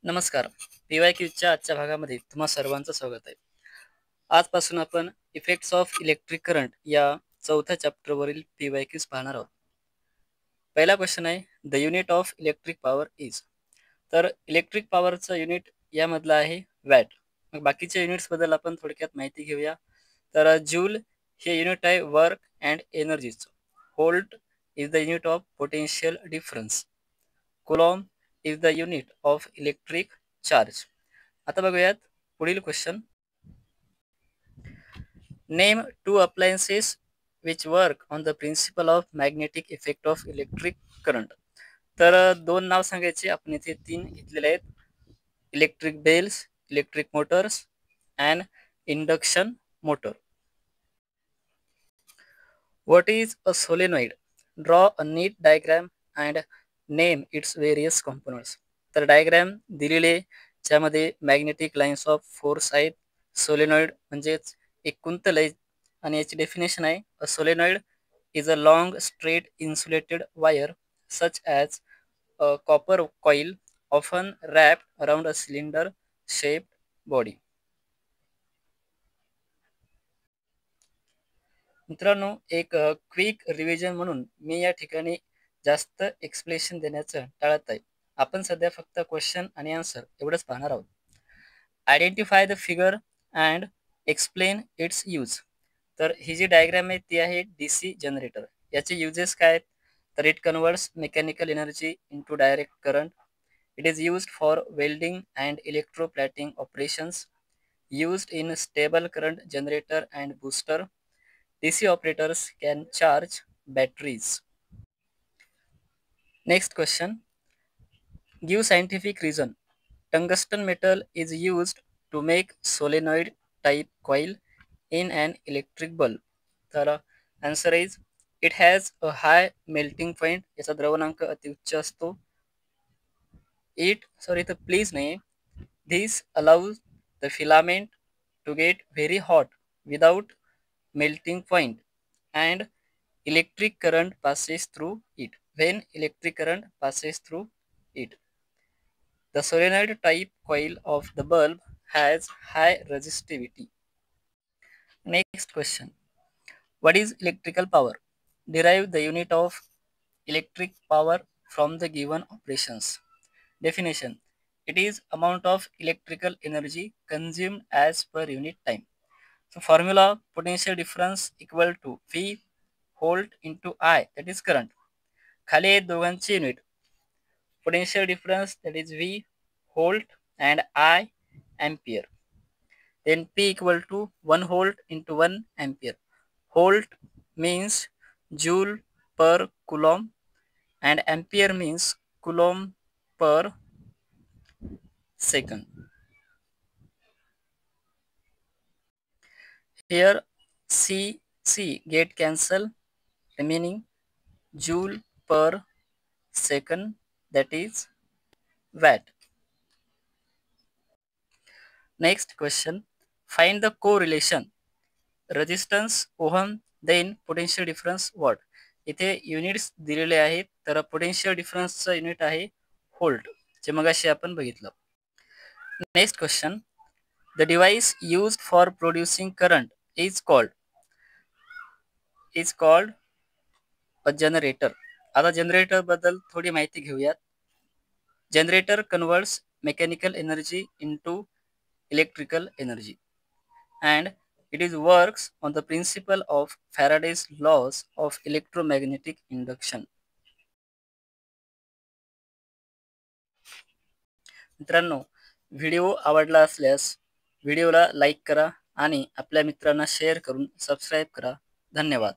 नमस्कार. पीवायक्यूच्या आजच्या भागामध्ये तुम्हा सर्वांचं स्वागत आहे. आजपासून आपण इफेक्ट्स ऑफ इलेक्ट्रिक करंट या चौथ्या चॅप्टरवरील पीवायक्यूज पाहणार आहोत. पहिला क्वेश्चन आहे, the unit of electric power is. तर इलेक्ट्रिक पॉवरचं युनिट यामधलं आहे वॅट. मग बाकीच्या युनिट्सबद्दल आपण थोडक्यात माहिती घेऊया. तर जूल हे युनिट आहे वर्क अँड एनर्जीचं. Volt is the unit of potential difference. Coulomb is the unit of electric charge. आता बघूयात पुढील question. Name two appliances which work on the principle of magnetic effect of electric current. तर दोन नाव सांगायचे, आपण इथे तीन घेतलेले आहेत. Electric bells, electric motors and induction motor. What is a solenoid? Draw a neat diagram and name its various components. तर डायग्राम दिलेले ज्यामध्ये मॅग्नेटिक लाईन्स ऑफ फोर्स आहेत. सोलेनॉइड म्हणजेच एक कुंतल आहे आणि याची डेफिनेशन आहे, a solenoid is a long straight insulated wire such as a copper coil often wrapped around a cylinder shaped body. मित्रांनो, एक क्विक रिव्हिजन म्हणून मी या ठिकाणी जास्त एक्सप्लेनेशन देण्याचं टाळत आहे. आपण सध्या फक्त क्वेश्चन आणि आन्सर एवढंच पाहणार आहोत. Identify the figure and explain it's use. तर ही जी डायग्राम आहे ती आहे DC जनरेटर. याचे युजेस काय आहेत? तर it converts mechanical energy into direct current. It is used for welding and electroplating operations. used in stable current generator and booster. DC operators can charge batteries. Next question. Give scientific reason. Tungsten metal is used to make solenoid type coil in an electric bulb. तर answer is it has a high melting point. याचा द्रवणांक अतिउच्च असतो. Please नाही. This allows the filament to get very hot without melting point and electric current passes through it. When electric current passes through it, the solenoid type coil of the bulb has high resistivity. Next question. What is electrical power? Derive the unit of electric power from the given operations. Definition. It is amount of electrical energy consumed as per unit time. So formula, potential difference equal to V volt into I, that is current. खाली आहेत दोघांचे unit. Potential difference, that is V volt and I ampere. Then P equal to 1 volt into 1 ampere. Volt means joule per coulomb and ampere means coulomb per second. Here C get cancel, remaining joule per second, that is watt. Next question. Find the correlation. Resistance ohm, then potential difference watt. इथे units दिलेले आहेत. तर potential डिफरन्सचं unit आहे volt, जे मगाशी आपण बघितलं. Next question. The device used for producing current is called a generator. आता जनरेटर बद्दल थोडी माहिती घेऊयात. Generator converts mechanical energy into electrical energy and it is works on the principle of Faraday's laws of electromagnetic induction. मित्रांनो, video आवडला असल्यास व्हिडिओला like करा आणि आपल्या मित्रांना शेअर करून सबस्क्राईब करा. धन्यवाद.